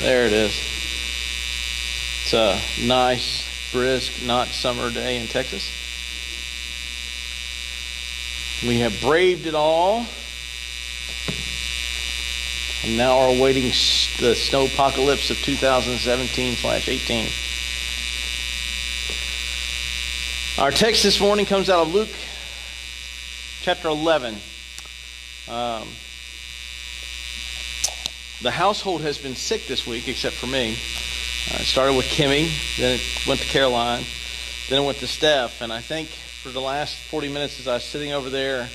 There it is. It's a nice, brisk, not summer day in Texas. We have braved it all. And now are awaiting the snow apocalypse of 2017/18. Our text this morning comes out of Luke chapter 11. The household has been sick this week, except for me. It started with Kimmy, then it went to Caroline, then it went to Steph. And I think for the last 40 minutes as I was sitting over there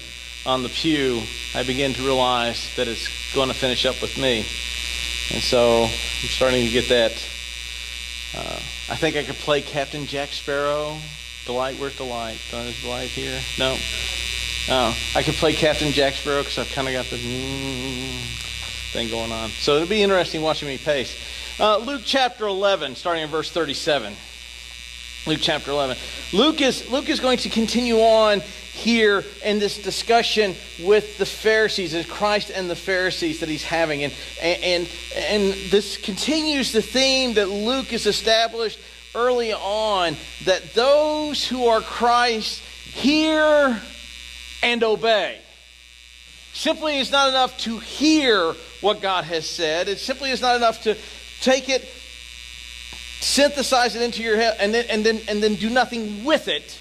on the pew, I began to realize that it's going to finish up with me. And so I'm starting to get that. I think I could play Captain Jack Sparrow. Delight, where's Delight? Is Delight here? No. Oh, I could play Captain Jack Sparrow because I've kind of got the thing going on. So it'll be interesting watching me pace. Luke chapter 11, starting in verse 37. Luke chapter 11. Luke is going to continue on here in this discussion with the Pharisees, and Christ and the Pharisees that he's having. And this continues the theme that Luke has established early on, that those who are Christ hear and obey. Simply is not enough to hear what God has said. It simply is not enough to take it, synthesize it into your head, and then do nothing with it.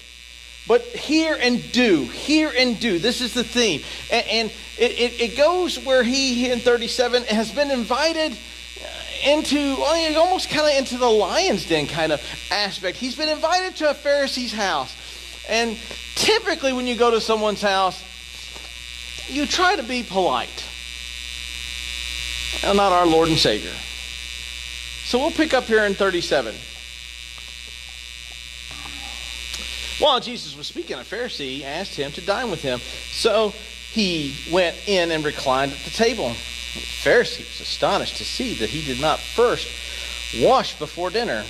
But hear and do. Hear and do. This is the theme. And it goes where he, in 37, has been invited into, almost kind of into the lion's den kind of aspect. He's been invited to a Pharisee's house. And typically when you go to someone's house, you try to be polite. Well, not our Lord and Savior. So we'll pick up here in 37. While Jesus was speaking, a Pharisee asked him to dine with him. So he went in and reclined at the table. The Pharisee was astonished to see that he did not first wash before dinner.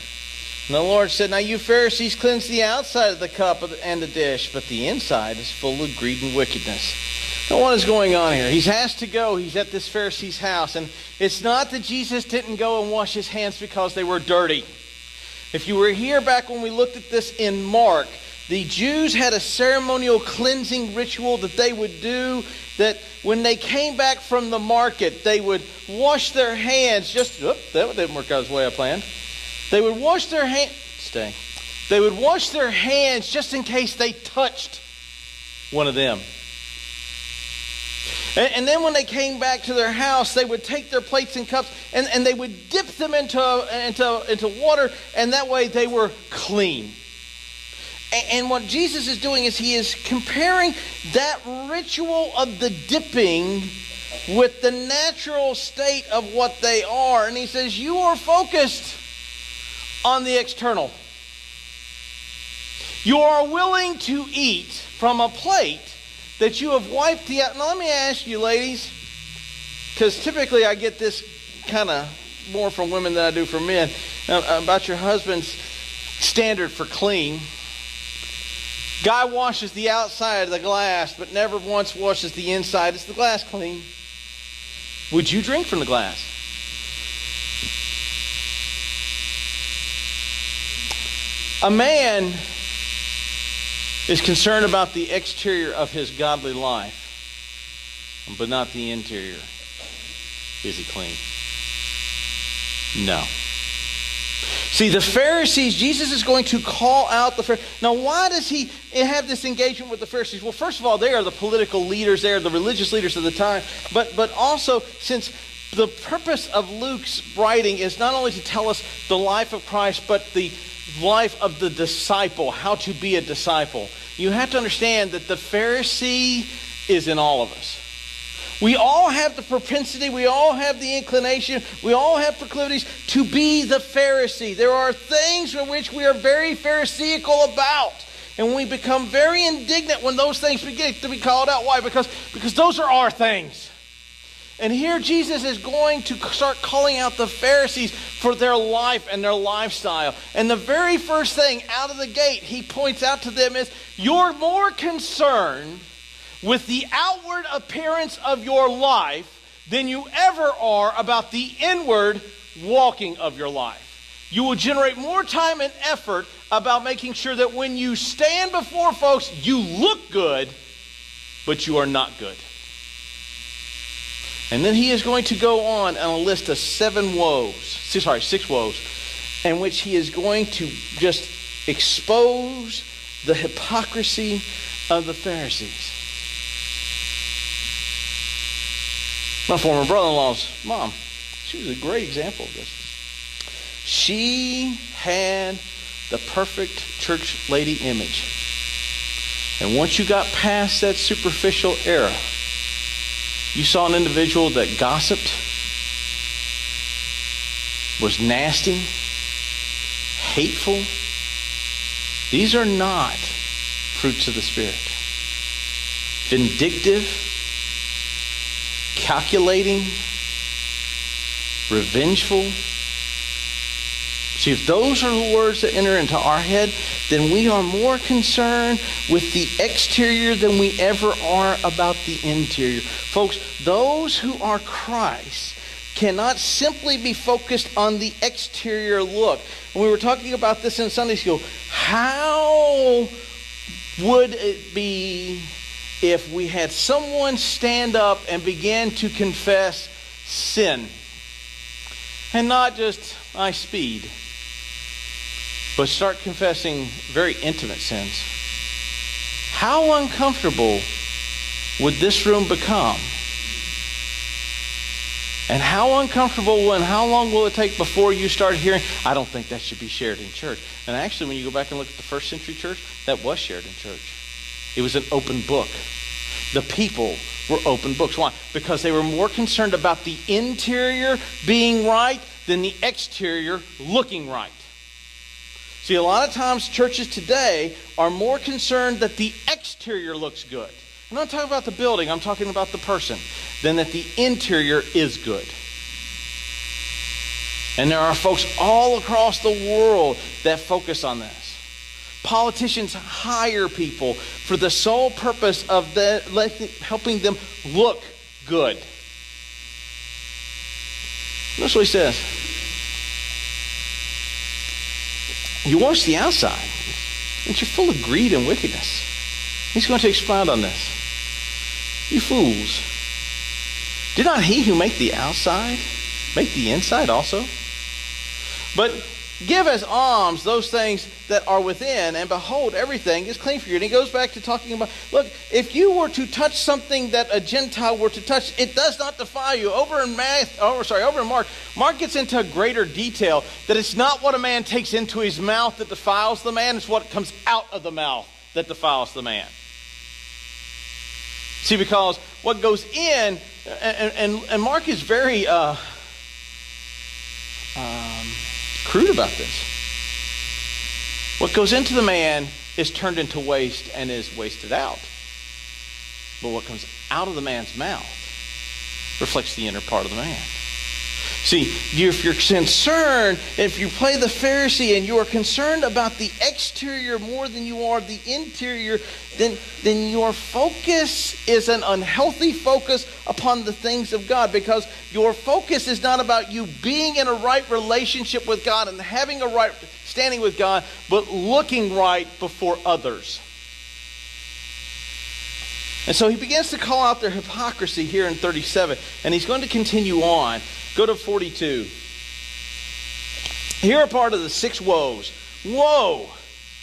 And the Lord said, "Now you Pharisees cleanse the outside of the cup and the dish, but the inside is full of greed and wickedness." Now what is going on here? He's asked to go. He's at this Pharisee's house. And it's not that Jesus didn't go and wash his hands because they were dirty. If you were here back when we looked at this in Mark, the Jews had a ceremonial cleansing ritual that they would do, that when they came back from the market, they would wash their hands. That didn't work out the way I planned. They would wash their hands. They would wash their hands just in case they touched one of them. And then when they came back to their house, they would take their plates and cups and they would dip them into water, and that way they were clean. And what Jesus is doing is he is comparing that ritual of the dipping with the natural state of what they are. And he says, you are focused on the external. You are willing to eat from a plate that you have wiped the out. Now let me ask you, ladies, because typically I get this kind of more from women than I do from men, about your husband's standard for clean. Guy washes the outside of the glass, but never once washes the inside. Is the glass clean? Would you drink from the glass? A man is concerned about the exterior of his godly life, but not the interior. Is he clean? No. See, the Pharisees, Jesus is going to call out the Pharisees. Now, why does he have this engagement with the Pharisees? Well, first of all, they are the political leaders. They are the religious leaders of the time. But also, since the purpose of Luke's writing is not only to tell us the life of Christ, but the life of the disciple, how to be a disciple. You have to understand that the Pharisee is in all of us. We all have the propensity, we all have the inclination, we all have proclivities to be the Pharisee. There are things in which we are very Pharisaical about. And we become very indignant when those things begin to be called out. Why? Because those are our things. And here Jesus is going to start calling out the Pharisees for their life and their lifestyle. And the very first thing out of the gate he points out to them is, you're more concerned with the outward appearance of your life than you ever are about the inward walking of your life. You will generate more time and effort about making sure that when you stand before folks, you look good, but you are not good. And then he is going to go on a list of 6 woes, in which he is going to just expose the hypocrisy of the Pharisees. My former brother-in-law's mom, she was a great example of this. She had the perfect church lady image. And once you got past that superficial era, you saw an individual that gossiped, was nasty, hateful. These are not fruits of the Spirit. Vindictive, calculating, revengeful. See, if those are the words that enter into our head, then we are more concerned with the exterior than we ever are about the interior. Folks, those who are Christ cannot simply be focused on the exterior look. And we were talking about this in Sunday school. How would it be if we had someone stand up and begin to confess sin? And not just, I speed, but start confessing very intimate sins. How uncomfortable would this room become? And how uncomfortable and how long will it take before you start hearing, I don't think that should be shared in church? And actually, when you go back and look at the first century church, that was shared in church. It was an open book. The people were open books. Why? Because they were more concerned about the interior being right than the exterior looking right. See, a lot of times churches today are more concerned that the exterior looks good. I'm not talking about the building, I'm talking about the person, than that the interior is good. And there are folks all across the world that focus on this. Politicians hire people for the sole purpose of helping them look good. Notice what he says. You wash the outside, and you're full of greed and wickedness. He's going to expound on this. You fools, did not he who make the outside make the inside also? But give as alms those things that are within, and behold, everything is clean for you. And he goes back to talking about, look, if you were to touch something that a Gentile were to touch, it does not defile you. Over in Mark, Mark gets into greater detail that it's not what a man takes into his mouth that defiles the man, it's what comes out of the mouth that defiles the man. See, because what goes in, and Mark is very crude about this. What goes into the man is turned into waste and is wasted out. But what comes out of the man's mouth reflects the inner part of the man. See, if you're concerned, if you play the Pharisee and you are concerned about the exterior more than you are the interior, then your focus is an unhealthy focus upon the things of God, because your focus is not about you being in a right relationship with God and having a right standing with God, but looking right before others. And so he begins to call out their hypocrisy here in 37, and he's going to continue on. Go to 42. Here are part of the 6 woes. Woe!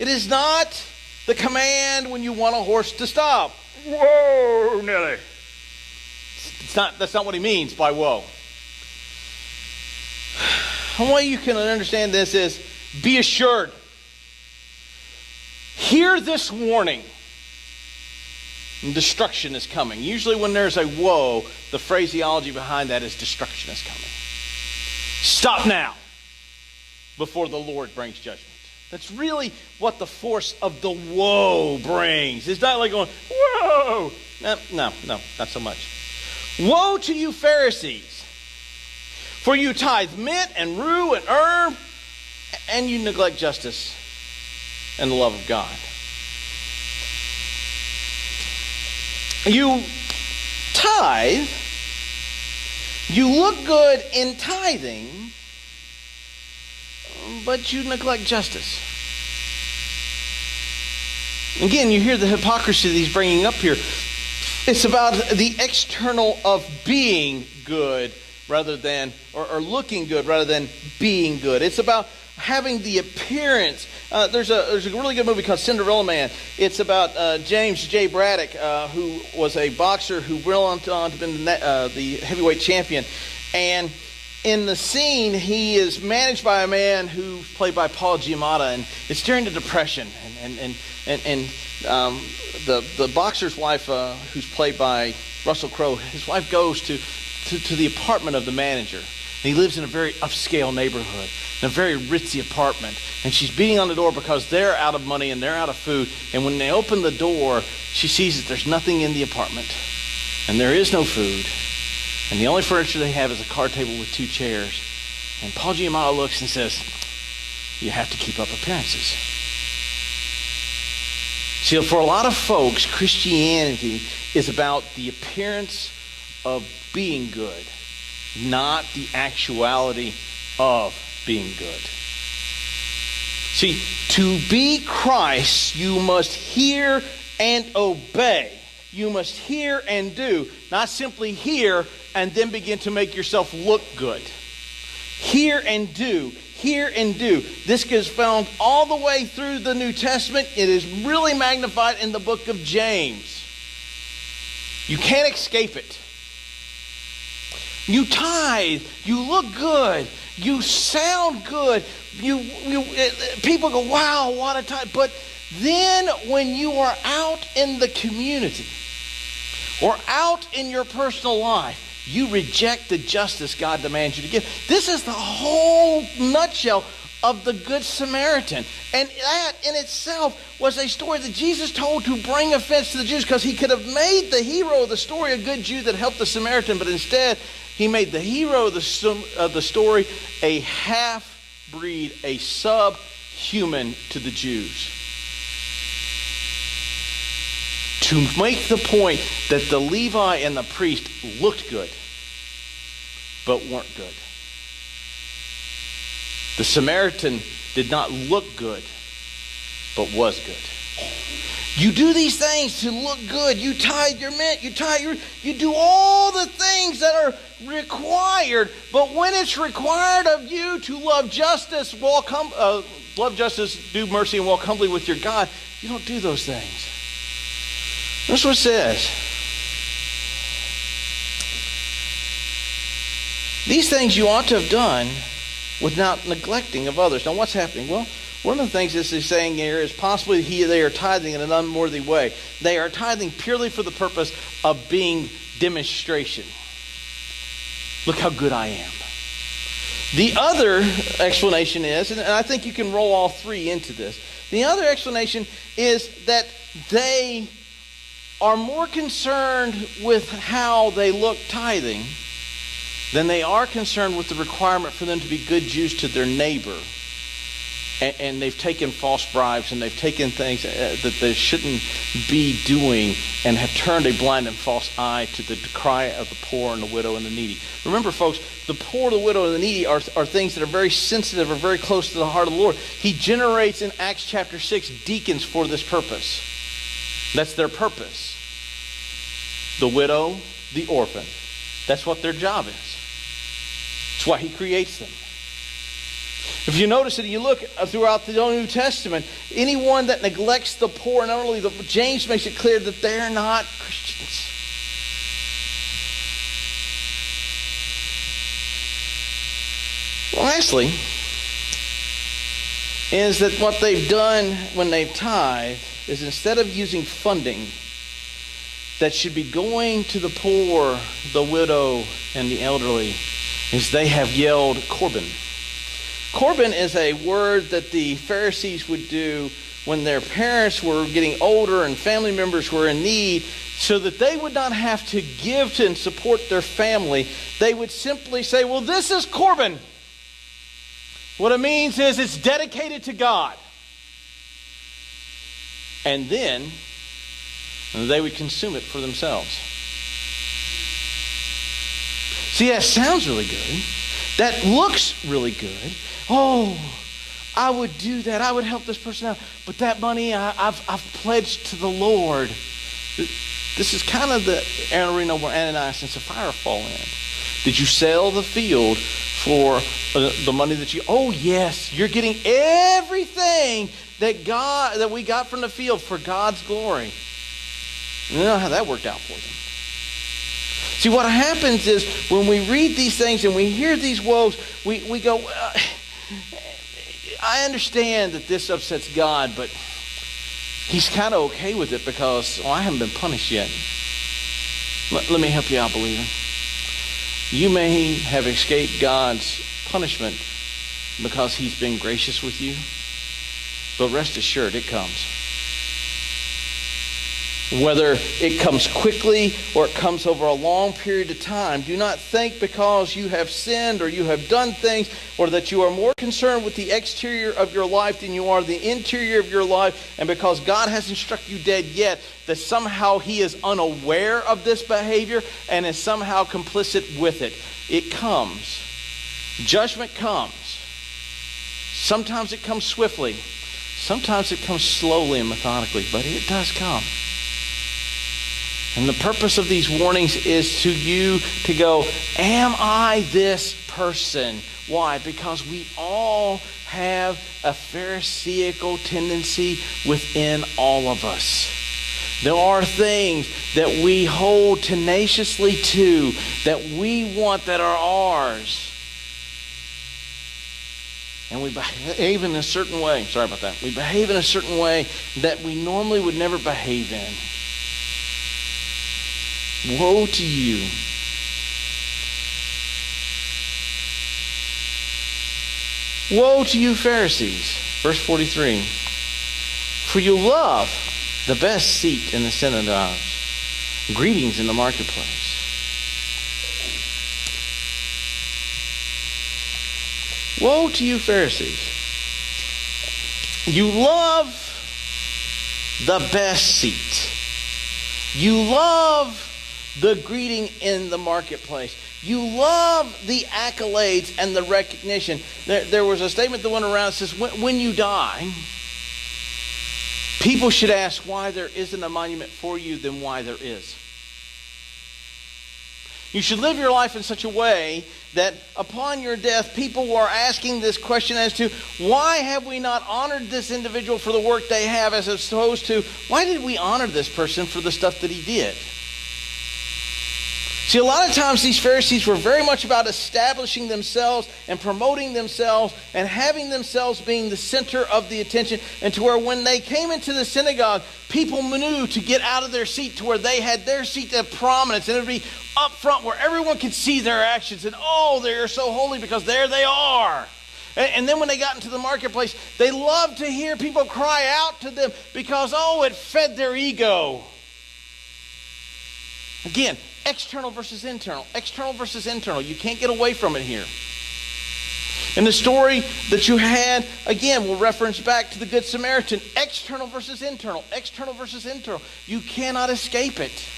It is not the command when you want a horse to stop. Whoa, Nelly. That's not what he means by woe. One way you can understand this is, be assured. Hear this warning. Destruction is coming. Usually when there's a woe, the phraseology behind that is destruction is coming. Stop now before the Lord brings judgment. That's really what the force of the woe brings. It's not like going, whoa. No, not so much. Woe to you Pharisees, for you tithe mint and rue and herb, and you neglect justice and the love of God. You tithe You look good in tithing, but you neglect justice. Again, you hear the hypocrisy that he's bringing up here. It's about the external of being good rather than, or looking good rather than being good. It's about having the appearance. There's a really good movie called Cinderella Man. It's about James J. Braddock, who was a boxer who went on to be the heavyweight champion. And in the scene, he is managed by a man who's played by Paul Giamatti, and it's during the Depression. And the boxer's wife, who's played by Russell Crowe, his wife goes to the apartment of the manager. And he lives in a very upscale neighborhood, in a very ritzy apartment. And she's beating on the door because they're out of money and they're out of food. And when they open the door, she sees that there's nothing in the apartment. And there is no food. And the only furniture they have is a card table with 2 chairs. And Paul Giamatti looks and says, you have to keep up appearances. See, for a lot of folks, Christianity is about the appearance of being good, not the actuality of being good. See, to be Christ, you must hear and obey. You must hear and do, not simply hear and then begin to make yourself look good. Hear and do. Hear and do. This is found all the way through the New Testament. It is really magnified in the book of James. You can't escape it. You tithe. You look good. You sound good. People go, wow, what a tithe. But then when you are out in the community or out in your personal life, you reject the justice God demands you to give. This is the whole nutshell of the Good Samaritan. And that in itself was a story that Jesus told to bring offense to the Jews, because he could have made the hero of the story a good Jew that helped the Samaritan, but instead he made the hero of the story a half-breed, a sub-human to the Jews. To make the point that the Levi and the priest looked good, but weren't good. The Samaritan did not look good, but was good. You do these things to look good. You tithe your mint. You do all the things that are required. But when it's required of you to love justice, do mercy, and walk humbly with your God, you don't do those things. That's what it says. These things you ought to have done without neglecting of others. Now, what's happening? Well, one of the things this is saying here is possibly they are tithing in an unworthy way. They are tithing purely for the purpose of being demonstration. Look how good I am. The other explanation is, and I think you can roll all three into this. The other explanation is that they are more concerned with how they look tithing than they are concerned with the requirement for them to be good Jews to their neighbor. And they've taken false bribes, and they've taken things that they shouldn't be doing, and have turned a blind and false eye to the cry of the poor and the widow and the needy. Remember, folks, the poor, the widow, and the needy are things that are very sensitive or very close to the heart of the Lord. He generates in Acts chapter 6 deacons for this purpose. That's their purpose. The widow, the orphan. That's what their job is. That's why he creates them. If you notice it, you look throughout the New Testament, anyone that neglects the poor, not only James makes it clear that they're not Christians. Lastly, is that what they've done when they've tithed is, instead of using funding that should be going to the poor, the widow, and the elderly, is they have yelled Corban. Corban is a word that the Pharisees would do when their parents were getting older and family members were in need, so that they would not have to give to and support their family. They would simply say, well, this is Corban. What it means is it's dedicated to God. And then they would consume it for themselves. See, that sounds really good. That looks really good. Oh, I would do that. I would help this person out. But that money I've pledged to the Lord. This is kind of the arena where Ananias and Sapphira fall in. Did you sell the field for the money that you... Oh, yes, you're getting everything that we got from the field for God's glory. You know how that worked out for them. See, what happens is when we read these things and we hear these woes, we go, I understand that this upsets God, but he's kind of okay with it because I haven't been punished yet. Let me help you out, believer. You may have escaped God's punishment because he's been gracious with you, but rest assured it comes. Whether it comes quickly or it comes over a long period of time, do not think because you have sinned or you have done things or that you are more concerned with the exterior of your life than you are the interior of your life, and because God hasn't struck you dead yet, that somehow he is unaware of this behavior and is somehow complicit with it. It comes. Judgment comes. Sometimes it comes swiftly. Sometimes it comes slowly and methodically, but it does come. And the purpose of these warnings is to you to go, am I this person? Why? Because we all have a Pharisaical tendency within all of us. There are things that we hold tenaciously to, that we want, that are ours. And we behave in a certain way. Sorry about that. We behave in a certain way that we normally would never behave in. Woe to you. Woe to you, Pharisees. Verse 43. For you love the best seat in the synagogues, greetings in the marketplace. Woe to you, Pharisees. You love the best seat. You love the greeting in the marketplace. You love the accolades and the recognition. There was a statement that went around that says, when you die, people should ask why there isn't a monument for you than why there is. You should live your life in such a way that upon your death, people are asking this question as to, why have we not honored this individual for the work they have, as opposed to, why did we honor this person for the stuff that he did? See, a lot of times these Pharisees were very much about establishing themselves and promoting themselves and having themselves being the center of the attention, and to where when they came into the synagogue, people knew to get out of their seat to where they had their seat of prominence, and it would be up front where everyone could see their actions, and oh, they're so holy because there they are. And then when they got into the marketplace, they loved to hear people cry out to them because, oh, it fed their ego. Again, external versus internal. External versus internal. You can't get away from it here. And the story that you had, again, will reference back to the Good Samaritan. External versus internal. External versus internal. You cannot escape it.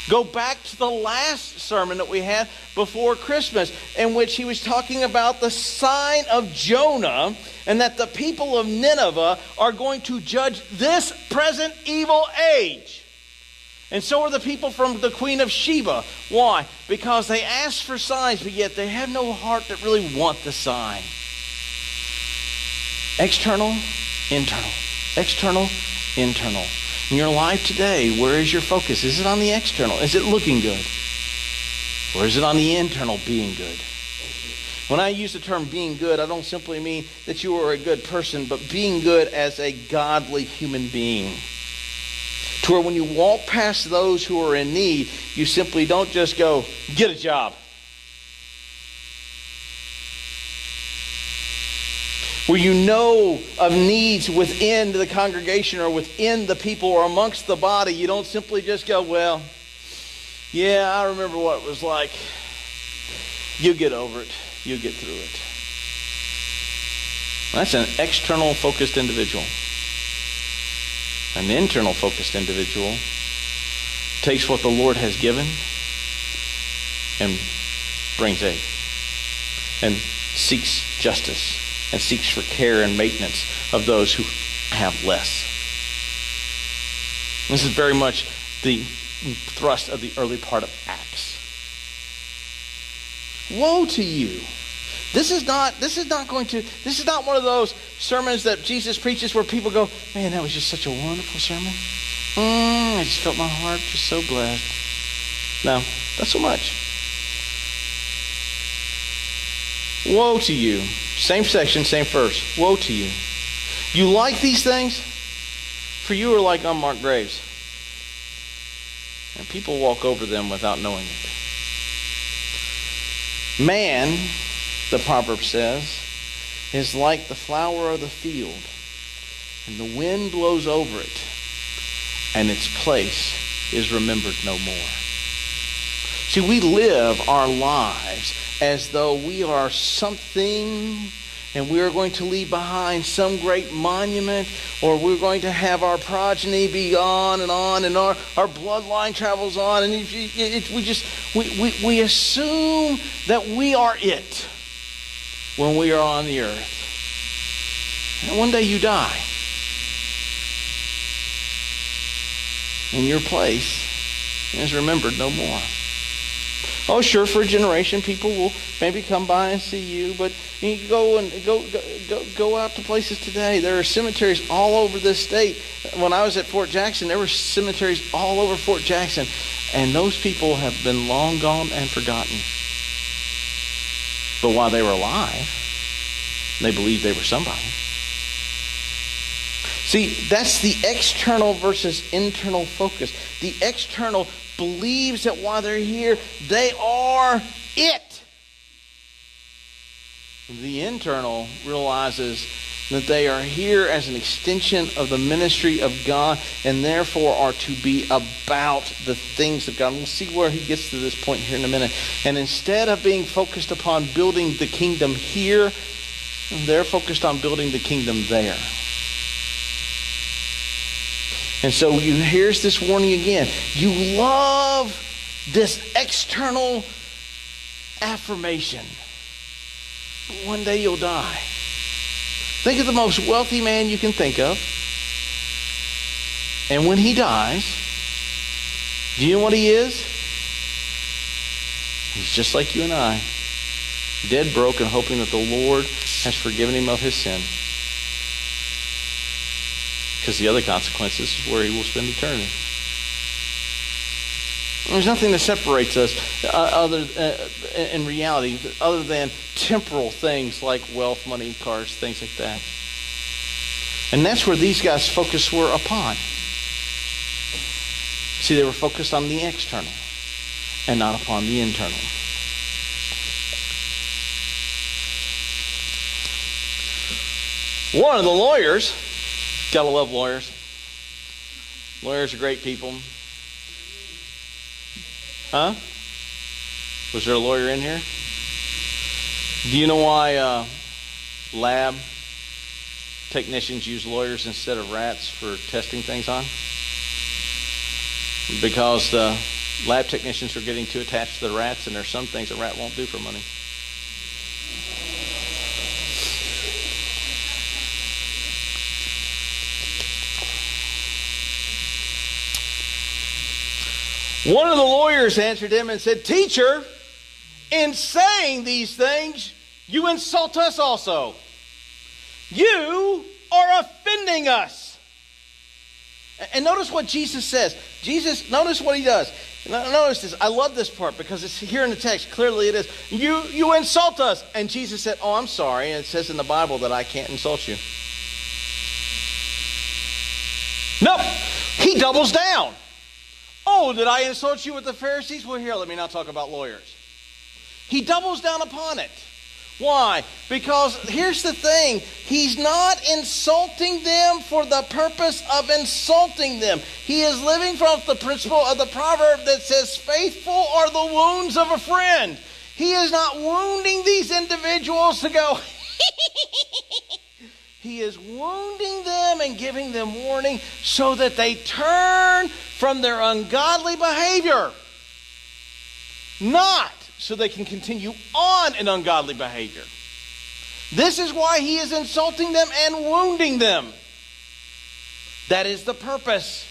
Go back to the last sermon that we had before Christmas, in which he was talking about the sign of Jonah, and that the people of Nineveh are going to judge this present evil age. And so are the people from the Queen of Sheba. Why? Because they ask for signs, but yet they have no heart that really want the sign. External, internal. External, internal. In your life today, where is your focus? Is it on the external? Is it looking good? Or is it on the internal, being good? When I use the term being good, I don't simply mean that you are a good person, but being good as a godly human being. To where when you walk past those who are in need, you simply don't just go, get a job. Where you know of needs within the congregation or within the people or amongst the body, you don't simply just go, well, yeah, I remember what it was like. You get over it. You get through it. That's an external focused individual. An internal focused individual takes what the Lord has given and brings aid and seeks justice and seeks for care and maintenance of those who have less. This is very much the thrust of the early part of Acts. Woe to you. This is not one of those sermons that Jesus preaches where people go, man, that was just such a wonderful sermon. I just felt my heart just so blessed. No, not so much. Woe to you. Same section, same verse. Woe to you. You like these things? For you are like unmarked graves. And people walk over them without knowing it. Man, the proverb says, is like the flower of the field, and the wind blows over it, and its place is remembered no more. See, we live our lives as though we are something, and we are going to leave behind some great monument, or we're going to have our progeny be on, and our bloodline travels on, and we assume that we are it when we are on the earth. And one day you die. And your place is remembered no more. Oh, sure, for a generation, people will maybe come by and see you, but you go out to places today. There are cemeteries all over this state. When I was at Fort Jackson, there were cemeteries all over Fort Jackson, and those people have been long gone and forgotten. But while they were alive, they believed they were somebody. See, that's the external versus internal focus. The external believes that while they're here, they are it. The internal realizes that they are here as an extension of the ministry of God, and therefore are to be about the things of God. And we'll see where he gets to this point here in a minute. And instead of being focused upon building the kingdom here, they're focused on building the kingdom there. And so here's this warning again. You love this external affirmation. But one day you'll die. Think of the most wealthy man you can think of. And when he dies, do you know what he is? He's just like you and I. Dead, broke, and hoping that the Lord has forgiven him of his sin. Because the other consequences is where he will spend eternity. There's nothing that separates us in reality other than temporal things like wealth, money, cars, things like that. And that's where these guys' focus were upon. See, they were focused on the external and not upon the internal. One of the lawyers, gotta love lawyers. Lawyers are great people. Huh? Was there a lawyer in here? Do you know why lab technicians use lawyers instead of rats for testing things on? Because the lab technicians are getting too attached to the rats, and there's some things a rat won't do for money. One of the lawyers answered him and said, "Teacher, in saying these things, you insult us also. You are offending us." And notice what Jesus says. Notice what he does. Notice this. I love this part because it's here in the text. Clearly it is. You insult us. And Jesus said, "Oh, I'm sorry. It says in the Bible that I can't insult you." Nope. He doubles down. "Oh, did I insult you with the Pharisees? Well, here, let me not talk about lawyers." He doubles down upon it. Why? Because here's the thing. He's not insulting them for the purpose of insulting them. He is living from the principle of the proverb that says, "Faithful are the wounds of a friend." He is not wounding these individuals to go, He is wounding them and giving them warning so that they turn from their ungodly behavior. Not so they can continue on in ungodly behavior. This is why he is insulting them and wounding them. That is the purpose.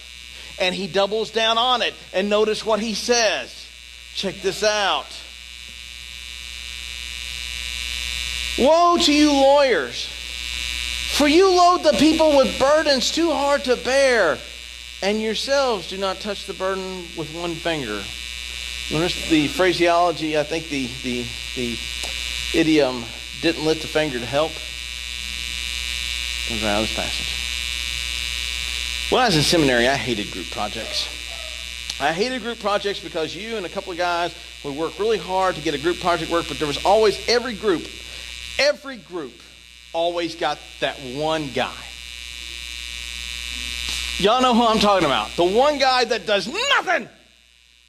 And he doubles down on it. And notice what he says. Check this out. Woe to you lawyers, for you load the people with burdens too hard to bear, and yourselves do not touch the burden with one finger. Notice the phraseology, I think the idiom, didn't lift a finger to help, comes right out of this passage. When I was in seminary, I hated group projects. I hated group projects because you and a couple of guys would work really hard to get a group project work, but there was always every group always got that one guy. Y'all know who I'm talking about. The one guy that does nothing,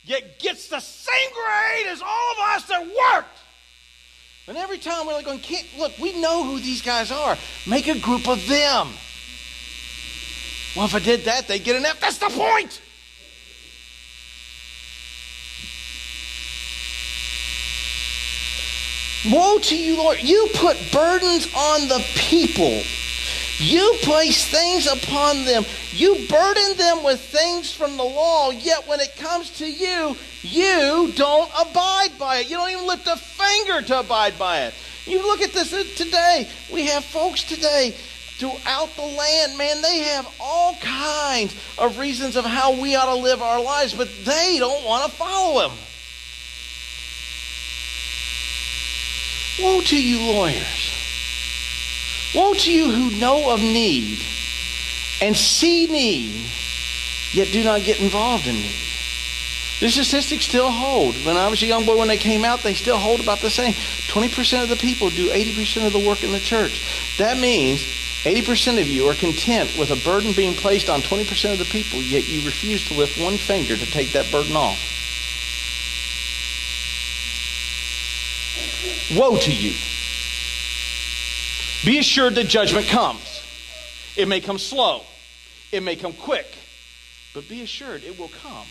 yet gets the same grade as all of us that worked. And every time we're like going, look, we know who these guys are. Make a group of them. Well, if I did that, they'd get an F. That's the point. Woe to you, Lord. You put burdens on the people. You place things upon them. You burden them with things from the law, yet when it comes to you, you don't abide by it. You don't even lift a finger to abide by it. You look at this today. We have folks today throughout the land, man, they have all kinds of reasons of how we ought to live our lives, but they don't want to follow him. Woe to you lawyers. Woe to you who know of need and see need, yet do not get involved in need. The statistics still hold. When I was a young boy, when they came out, they still hold about the same. 20% of the people do 80% of the work in the church. That means 80% of you are content with a burden being placed on 20% of the people, yet you refuse to lift one finger to take that burden off. Woe to you. Be assured that judgment comes. It may come slow. It may come quick. But be assured it will come.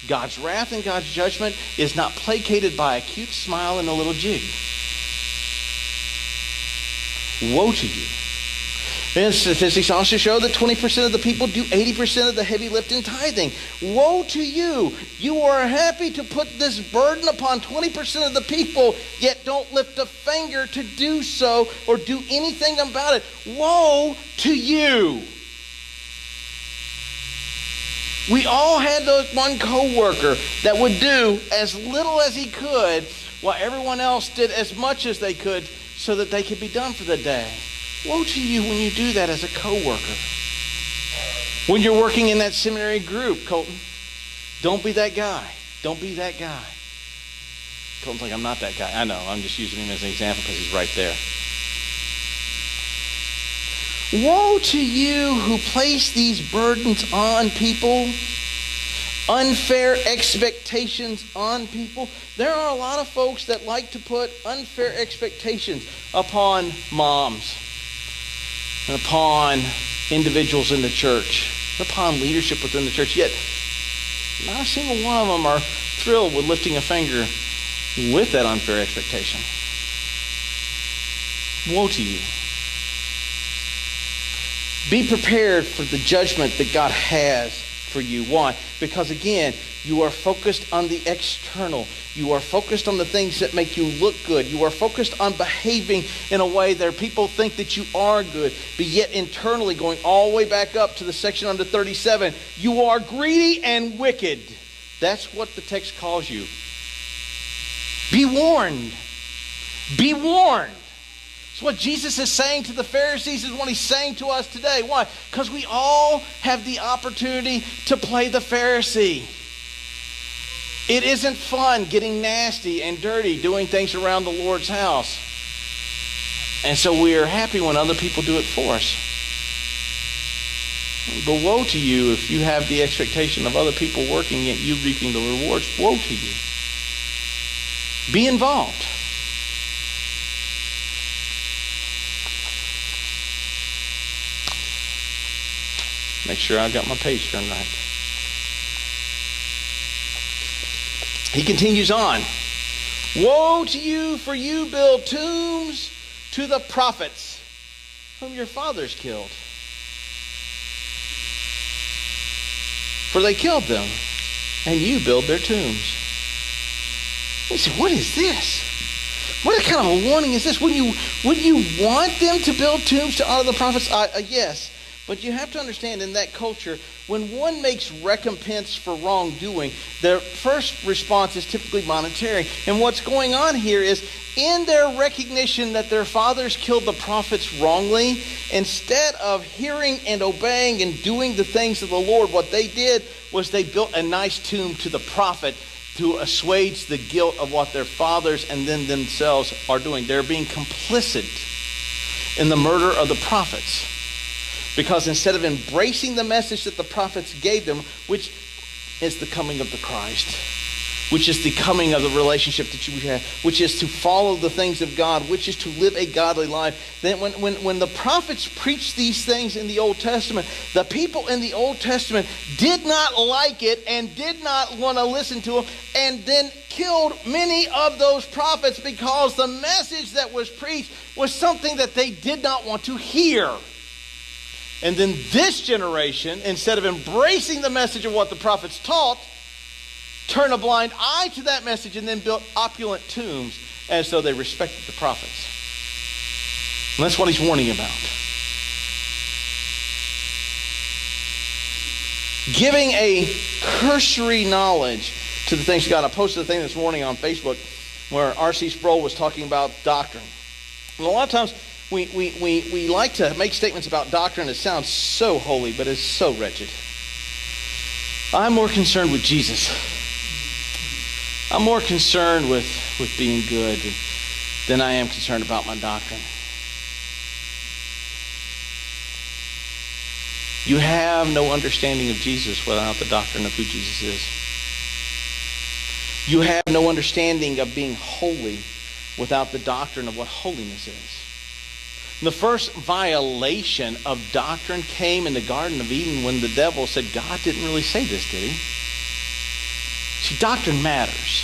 God's wrath and God's judgment is not placated by a cute smile and a little jig. Woe to you. And statistics also show that 20% of the people do 80% of the heavy lifting tithing. Woe to you. You are happy to put this burden upon 20% of the people, yet don't lift a finger to do so or do anything about it. Woe to you. We all had those one coworker that would do as little as he could while everyone else did as much as they could so that they could be done for the day. Woe to you when you do that as a coworker. When you're working in that seminary group, Colton, don't be that guy. Don't be that guy. Colton's like, I'm not that guy. I know. I'm just using him as an example because he's right there. Woe to you who place these burdens on people, unfair expectations on people. There are a lot of folks that like to put unfair expectations upon moms, and upon individuals in the church, and upon leadership within the church. Yet, not a single one of them are thrilled with lifting a finger with that unfair expectation. Woe to you. Be prepared for the judgment that God has for you. Why? Because again, you are focused on the external. You are focused on the things that make you look good. You are focused on behaving in a way that people think that you are good, but yet internally, going all the way back up to the section under 37, you are greedy and wicked. That's what the text calls you. Be warned. Be warned. It's what Jesus is saying to the Pharisees is what he's saying to us today. Why? Because we all have the opportunity to play the Pharisee. It isn't fun getting nasty and dirty, doing things around the Lord's house. And so we are happy when other people do it for us. But woe to you if you have the expectation of other people working yet you reaping the rewards. Woe to you. Be involved. Make sure I got my page turned right. He continues on. Woe to you, for you build tombs to the prophets whom your fathers killed. For they killed them, and you build their tombs. You say, what is this? What kind of a warning is this? Would you want them to build tombs to honor the prophets? Yes. But you have to understand, in that culture, when one makes recompense for wrongdoing, their first response is typically monetary. And what's going on here is, in their recognition that their fathers killed the prophets wrongly, instead of hearing and obeying and doing the things of the Lord, what they did was they built a nice tomb to the prophet to assuage the guilt of what their fathers and then themselves are doing. They're being complicit in the murder of the prophets. Because instead of embracing the message that the prophets gave them, which is the coming of the Christ, which is the coming of the relationship that you have, which is to follow the things of God, which is to live a godly life, then when the prophets preached these things in the Old Testament, the people in the Old Testament did not like it and did not want to listen to them, and then killed many of those prophets because the message that was preached was something that they did not want to hear. And then this generation, instead of embracing the message of what the prophets taught, turned a blind eye to that message and then built opulent tombs as though they respected the prophets. And that's what he's warning about. Giving a cursory knowledge to the things of God. I posted a thing this morning on Facebook where R.C. Sproul was talking about doctrine. And a lot of times we like to make statements about doctrine that sounds so holy, but it's so wretched. I'm more concerned with Jesus. I'm more concerned with being good than I am concerned about my doctrine. You have no understanding of Jesus without the doctrine of who Jesus is. You have no understanding of being holy without the doctrine of what holiness is. The first violation of doctrine came in the Garden of Eden when the devil said, God didn't really say this, did he? See, doctrine matters.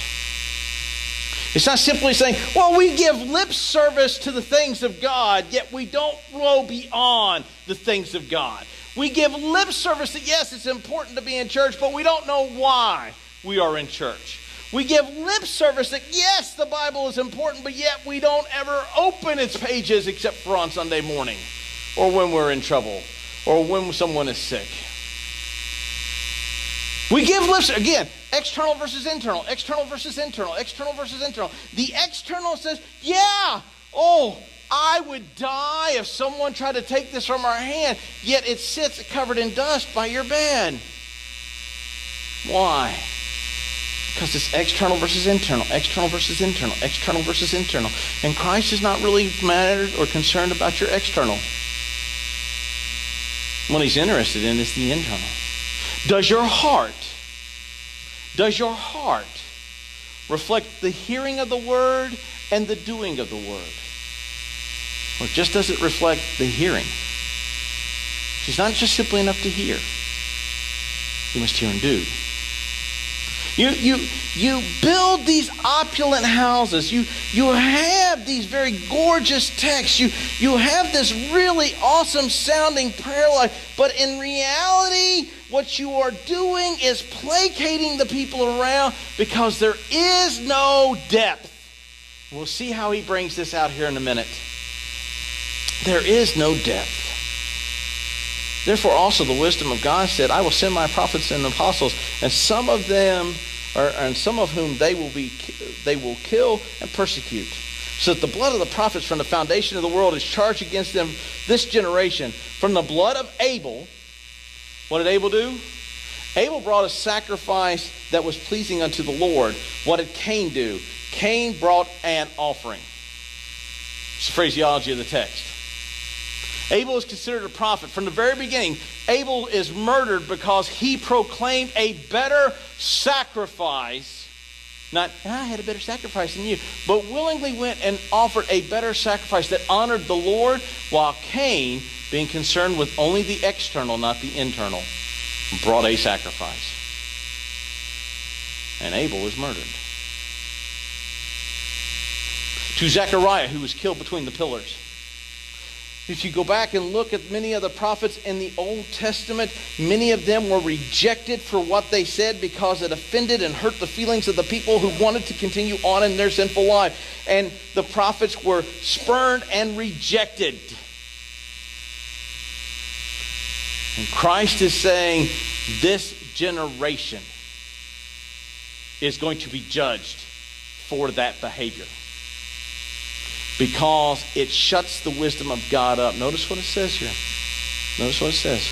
It's not simply saying, well, we give lip service to the things of God, yet we don't go beyond the things of God. We give lip service that, yes, it's important to be in church, but we don't know why we are in church. We give lip service that, yes, the Bible is important, but yet we don't ever open its pages except for on Sunday morning, or when we're in trouble, or when someone is sick. We give lip service, again, external versus internal, external versus internal, external versus internal. The external says, yeah, I would die if someone tried to take this from our hand, yet it sits covered in dust by your bed. Why? Because it's external versus internal, external versus internal, external versus internal. And Christ is not really mattered or concerned about your external. What he's interested in is the internal. Does your heart reflect the hearing of the word and the doing of the word? Or just does it reflect the hearing? It's not just simply enough to hear. You must hear and do. You build these opulent houses. You have these very gorgeous texts. You have this really awesome sounding prayer life. But in reality, what you are doing is placating the people around because there is no depth. We'll see how he brings this out here in a minute. There is no depth. Therefore also the wisdom of God said, I will send my prophets and apostles, and some of whom they will kill and persecute, so that the blood of the prophets from the foundation of the world is charged against them this generation. From the blood of Abel, what did Abel do? Abel brought a sacrifice that was pleasing unto the Lord. What did Cain do? Cain brought an offering. It's the phraseology of the text. Abel is considered a prophet. From the very beginning, Abel is murdered because he proclaimed a better sacrifice. Not, I had a better sacrifice than you, but willingly went and offered a better sacrifice that honored the Lord, while Cain, being concerned with only the external, not the internal, brought a sacrifice. And Abel was murdered. to Zechariah, who was killed between the pillars. If you go back and look at many of the prophets in the Old Testament, many of them were rejected for what they said because it offended and hurt the feelings of the people who wanted to continue on in their sinful life. And the prophets were spurned and rejected. And Christ is saying this generation is going to be judged for that behavior, because it shuts the wisdom of God up. Notice what it says here. Notice what it says.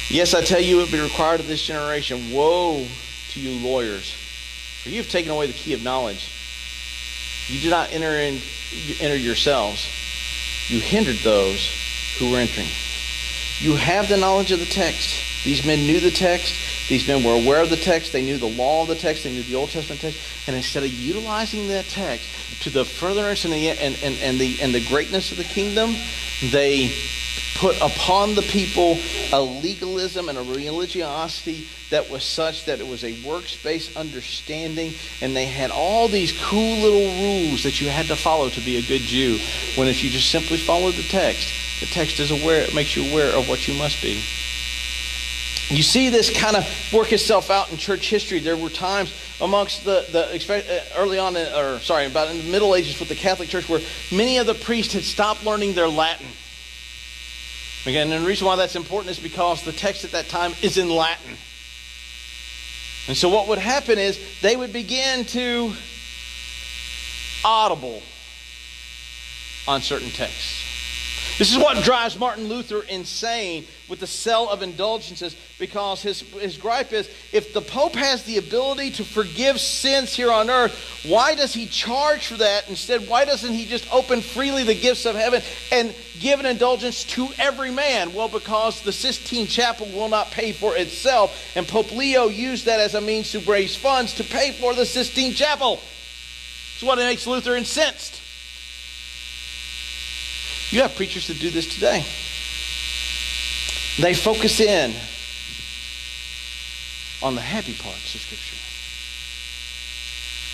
Yes, I tell you, it will be required of this generation. Woe to you lawyers, for you have taken away the key of knowledge. You did not enter yourselves. You hindered those who were entering. You have the knowledge of the text. These men knew the text. These men were aware of the text. They knew the law of the text. They knew the Old Testament text. And instead of utilizing that text to the furtherance and the greatness of the kingdom, they put upon the people a legalism and a religiosity that was such that it was a works-based understanding, and they had all these cool little rules that you had to follow to be a good Jew, when if you just simply followed the text is aware, it makes you aware of what you must be. You see this kind of work itself out in church history. There were times amongst early on, about in the Middle Ages with the Catholic Church, where many of the priests had stopped learning their Latin. Again, and the reason why that's important is because the text at that time is in Latin. And so what would happen is they would begin to audible on certain texts. This is what drives Martin Luther insane with the cell of indulgences, because his gripe is, if the Pope has the ability to forgive sins here on earth, why does he charge for that? Instead, why doesn't he just open freely the gifts of heaven and give an indulgence to every man? Well, because the Sistine Chapel will not pay for itself, and Pope Leo used that as a means to raise funds to pay for the Sistine Chapel. It's what makes Luther incensed. You have preachers that do this today. They focus in on the happy parts of Scripture.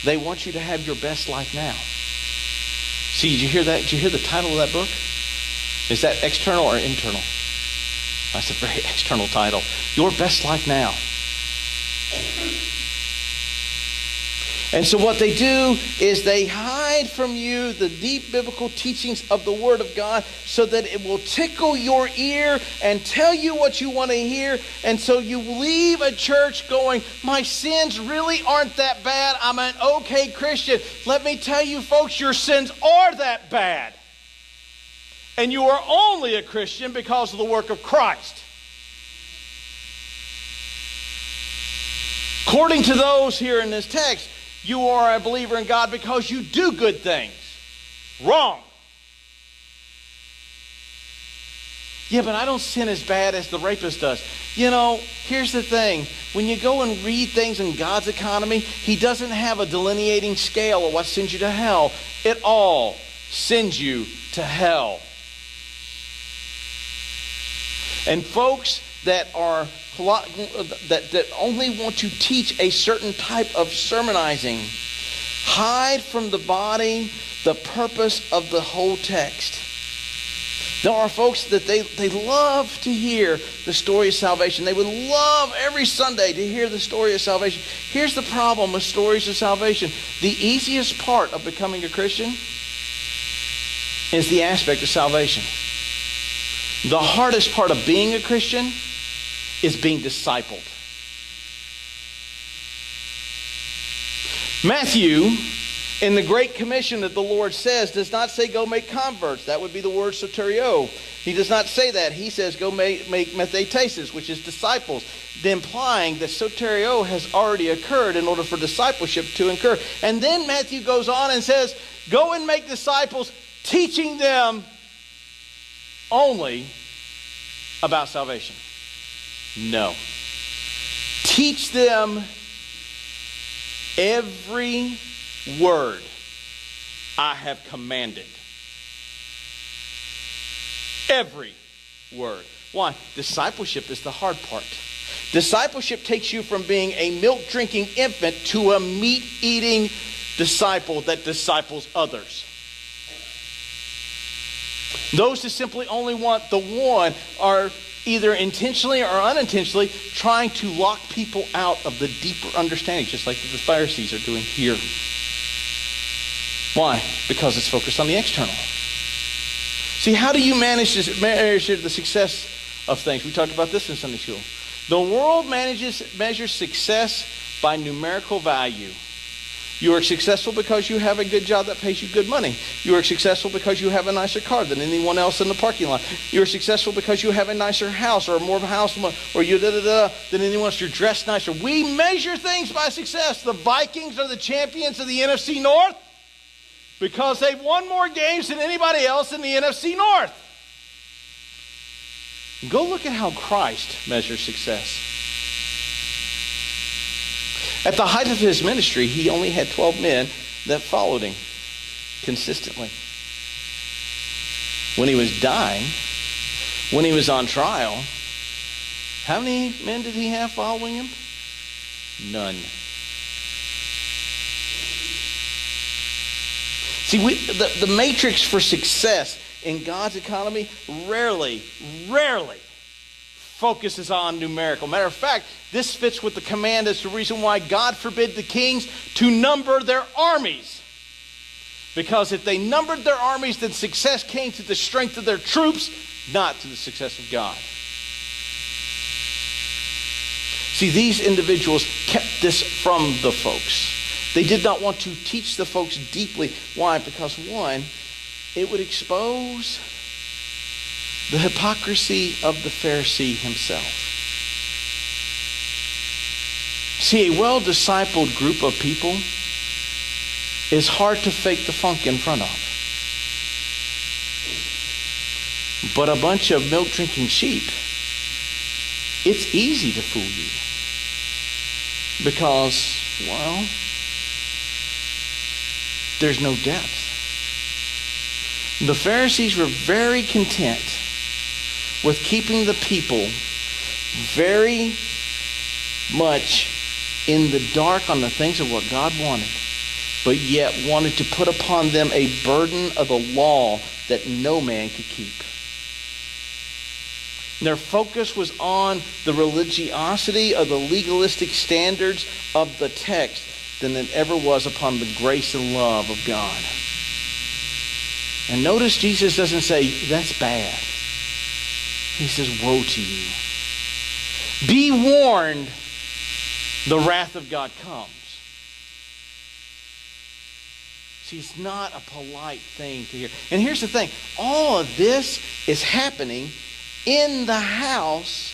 They want you to have your best life now. See, did you hear that? Did you hear the title of that book? Is that external or internal? That's a very external title. Your best life now. And so what they do is they hide from you the deep biblical teachings of the Word of God so that it will tickle your ear and tell you what you want to hear. And so you leave a church going, my sins really aren't that bad. I'm an okay Christian. Let me tell you, folks, your sins are that bad. And you are only a Christian because of the work of Christ. According to those here in this text, you are a believer in God because you do good things. Wrong. Yeah, but I don't sin as bad as the rapist does. You know, here's the thing. When you go and read things in God's economy, He doesn't have a delineating scale of what sends you to hell. It all sends you to hell. And folks that are that only want to teach a certain type of sermonizing hide from the body the purpose of the whole text. There are folks that they love to hear the story of salvation. They would love every Sunday to hear the story of salvation. Here's the problem with stories of salvation. The easiest part of becoming a Christian is the aspect of salvation. The hardest part of being a Christian is being discipled. Matthew, in the Great Commission that the Lord says, does not say go make converts. That would be the word soterio. He does not say that. He says go make methetesis, which is disciples, implying that soterio has already occurred in order for discipleship to occur. And then Matthew goes on and says, go and make disciples, teaching them only about salvation. No. Teach them every word I have commanded. Every word. Why? Discipleship is the hard part. Discipleship takes you from being a milk-drinking infant to a meat-eating disciple that disciples others. Those who simply only want the one are either intentionally or unintentionally trying to lock people out of the deeper understanding, just like the Pharisees are doing here. Why? Because it's focused on the external. See, how do you manage the success of things? We talked about this in Sunday school. The world measures success by numerical value. You are successful because you have a good job that pays you good money. You are successful because you have a nicer car than anyone else in the parking lot. You are successful because you have a nicer house or more of a house or you than anyone else. You're dressed nicer. We measure things by success. The Vikings are the champions of the NFC North because they've won more games than anybody else in the NFC North. Go look at how Christ measures success. At the height of his ministry, he only had 12 men that followed him consistently. When he was dying, when he was on trial, how many men did he have following him? None. See, the matrix for success in God's economy rarely focuses on numerical. Matter of fact, this fits with the command as the reason why God forbid the kings to number their armies. Because if they numbered their armies, then success came to the strength of their troops, not to the success of God. See, these individuals kept this from the folks. They did not want to teach the folks deeply. Why? Because one, it would expose the hypocrisy of the Pharisee himself. See, a well-discipled group of people is hard to fake the funk in front of. But a bunch of milk-drinking sheep, it's easy to fool you. Because, well, there's no depth. The Pharisees were very content with keeping the people very much in the dark on the things of what God wanted, but yet wanted to put upon them a burden of the law that no man could keep. Their focus was on the religiosity of the legalistic standards of the text than it ever was upon the grace and love of God. And notice Jesus doesn't say, that's bad. He says, woe to you. Be warned, the wrath of God comes. See, it's not a polite thing to hear. And here's the thing. All of this is happening in the house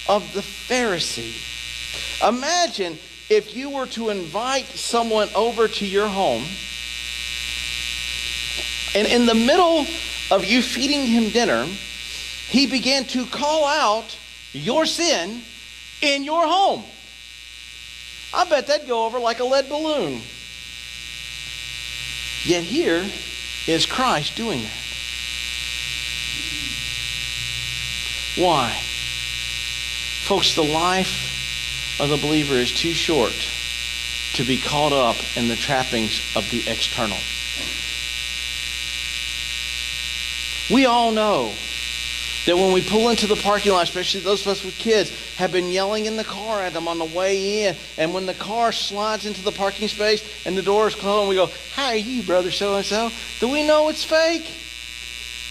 of the Pharisee. Imagine if you were to invite someone over to your home, and in the middle of you feeding him dinner, he began to call out your sin in your home. I bet that'd go over like a lead balloon. Yet here is Christ doing that. Why? Folks, the life of the believer is too short to be caught up in the trappings of the external. We all know that when we pull into the parking lot, especially those of us with kids, have been yelling in the car at them on the way in. And when the car slides into the parking space and the door is closed, and we go, how are you, brother so-and-so? Do we know it's fake?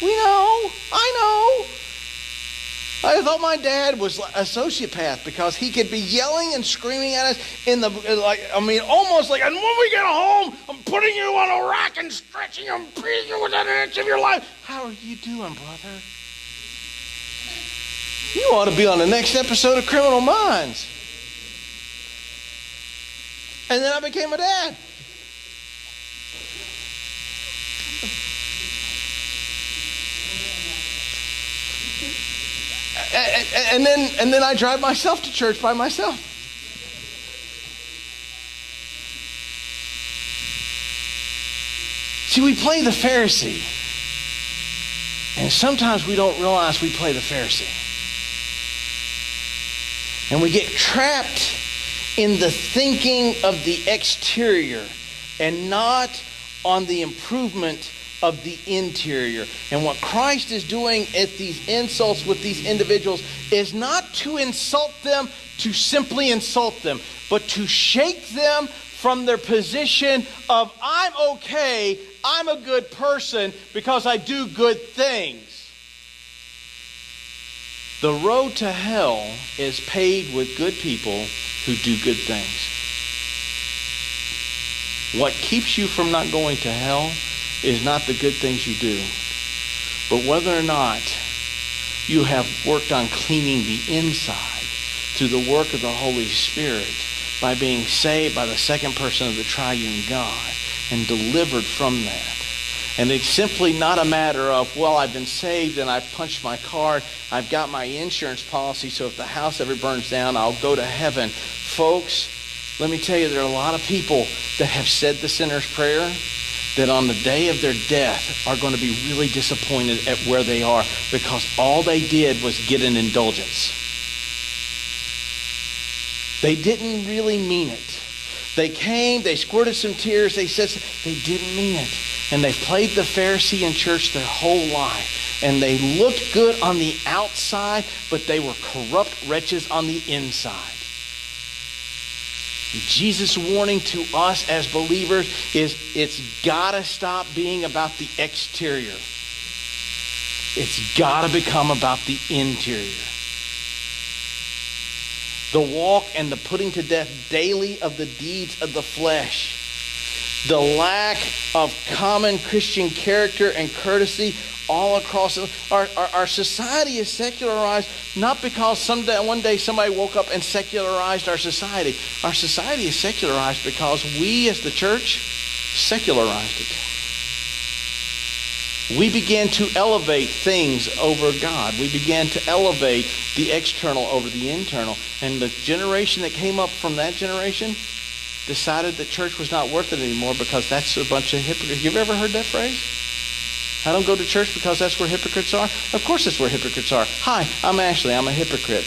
We know. I know. I thought my dad was a sociopath because he could be yelling and screaming at us almost like, and when we get home, I'm putting you on a rack and stretching you and beating you within an inch of your life. How are you doing, brother? You ought to be on the next episode of Criminal Minds. And then I became a dad. And then I drive myself to church by myself. See, we play the Pharisee. And sometimes we don't realize we play the Pharisee. And we get trapped in the thinking of the exterior and not on the improvement of the interior. And what Christ is doing at these insults with these individuals is not to insult them, to simply insult them, but to shake them from their position of, I'm okay, I'm a good person because I do good things. The road to hell is paved with good people who do good things. What keeps you from not going to hell is not the good things you do, but whether or not you have worked on cleaning the inside through the work of the Holy Spirit by being saved by the second person of the triune God and delivered from that. And it's simply not a matter of, well, I've been saved and I've punched my card, I've got my insurance policy, so if the house ever burns down, I'll go to heaven. Folks, let me tell you, there are a lot of people that have said the sinner's prayer that on the day of their death are going to be really disappointed at where they are because all they did was get an indulgence. They didn't really mean it. They came, they squirted some tears, they said, they didn't mean it. And they played the Pharisee in church their whole life. And they looked good on the outside, but they were corrupt wretches on the inside. Jesus' warning to us as believers is it's got to stop being about the exterior. It's got to become about the interior. The walk and the putting to death daily of the deeds of the flesh. The lack of common Christian character and courtesy all across our society is secularized, not because one day somebody woke up and secularized our society. Our society is secularized because we as the church secularized it. We began to elevate things over God. We began to elevate the external over the internal. And the generation that came up from that generation decided that church was not worth it anymore because that's a bunch of hypocrites. You've ever heard that phrase? I don't go to church because that's where hypocrites are. Of course that's where hypocrites are. Hi, I'm Ashley. I'm a hypocrite.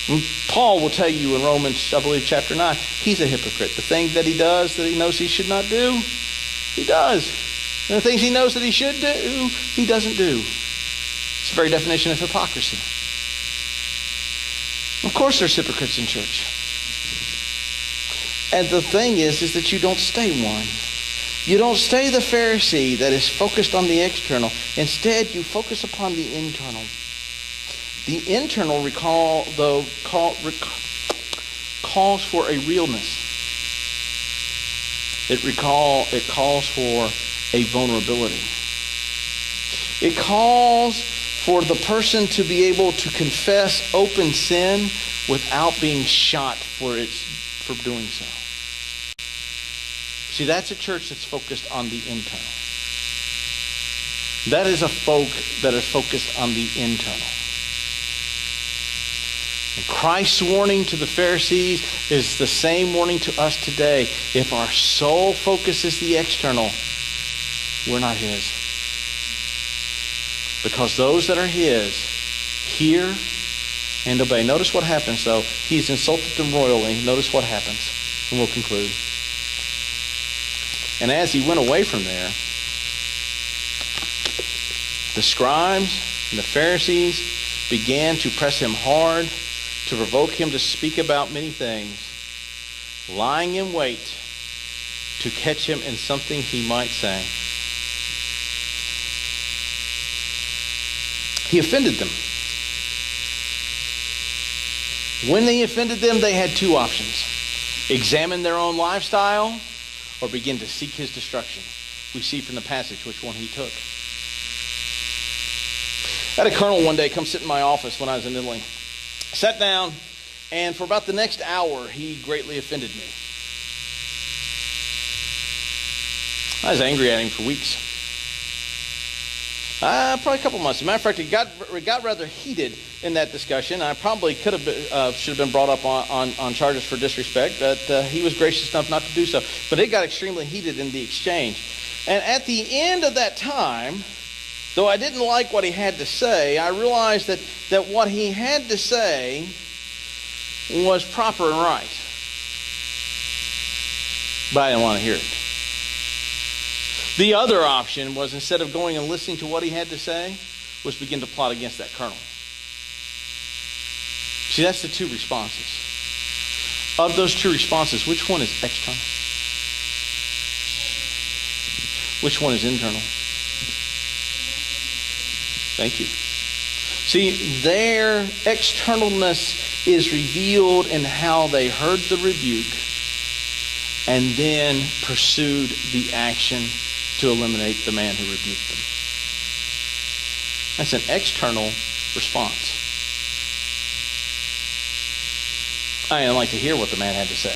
And Paul will tell you in Romans, I believe, chapter 9, he's a hypocrite. The thing that he does that he knows he should not do, he does. And the things he knows that he should do, he doesn't do. It's the very definition of hypocrisy. Of course there's hypocrites in church. And the thing is that you don't stay one. You don't stay the Pharisee that is focused on the external. Instead, you focus upon the internal. The internal calls for a realness. It calls for a vulnerability. It calls for the person to be able to confess open sin without being shot for doing so. See, that's a church that's focused on the internal. That is a folk that are focused on the internal. And Christ's warning to the Pharisees is the same warning to us today. If our sole focus is the external, we're not His. Because those that are His hear and obey. Notice what happens, though. He's insulted them royally. Notice what happens. And we'll conclude. And as he went away from there, the scribes and the Pharisees began to press him hard, to provoke him to speak about many things, lying in wait to catch him in something he might say. He offended them. When they offended them, they had two options. Examine their own lifestyle or begin to seek his destruction. We see from the passage which one he took. I had a colonel one day come sit in my office when I was in Italy. Sat down, and for about the next hour, he greatly offended me. I was angry at him for weeks. Probably a couple months. As a matter of fact, it got rather heated in that discussion. I probably should have been brought up on charges for disrespect, but he was gracious enough not to do so. But it got extremely heated in the exchange. And at the end of that time, Though I didn't like what he had to say, I realized that what he had to say was proper and right. But I didn't want to hear it. The other option was, instead of going and listening to what he had to say, was begin to plot against that colonel. See, that's the two responses. Of those two responses, which one is external? Which one is internal? Thank you. See, their externalness is revealed in how they heard the rebuke and then pursued the action to eliminate the man who rebuked them. That's an external response. I didn't like to hear what the man had to say.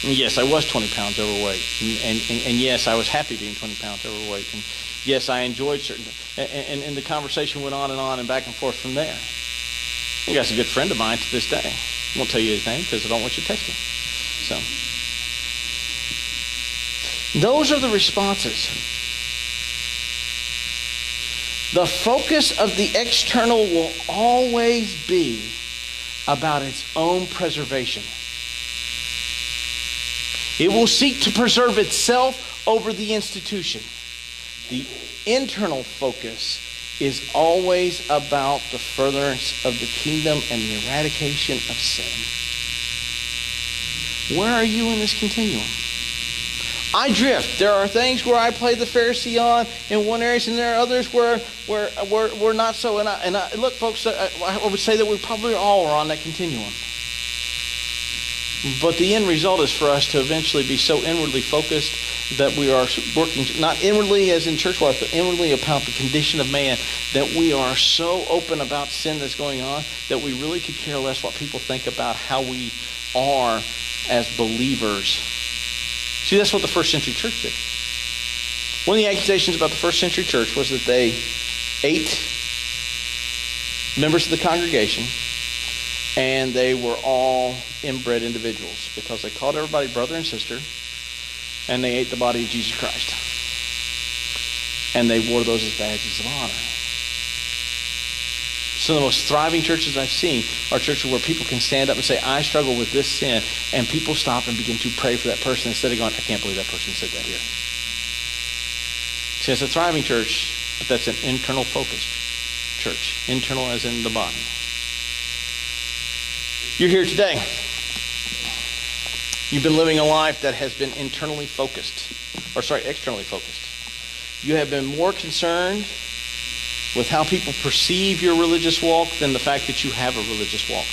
And yes, I was 20 pounds overweight. And yes, I was happy being 20 pounds overweight. And yes, I enjoyed certain... And the conversation went on and back and forth from there. You guy's a good friend of mine to this day. I won't tell you his name because I don't want you to text me. So, those are the responses. The focus of the external will always be about its own preservation. It will seek to preserve itself over the institution. The internal focus is always about the furtherance of the kingdom and the eradication of sin. Where are you in this continuum? I drift. There are things where I play the Pharisee on in one area, and there are others where we're not so. And I look, folks, I would say that we probably all are on that continuum. But the end result is for us to eventually be so inwardly focused that we are working, not inwardly as in church life, but inwardly about the condition of man, that we are so open about sin that's going on that we really could care less what people think about how we are as believers. See, that's what the first century church did. One of the accusations about the first century church was that they ate members of the congregation, and they were all inbred individuals because they called everybody brother and sister, and they ate the body of Jesus Christ. And they wore those as badges of honor. Some of the most thriving churches I've seen are churches where people can stand up and say, I struggle with this sin, and people stop and begin to pray for that person instead of going, I can't believe that person said that here. See, it's a thriving church, but that's an internal focused church. Internal as in the body. You're here today. You've been living a life that has been externally focused. You have been more concerned with how people perceive your religious walk than the fact that you have a religious walk.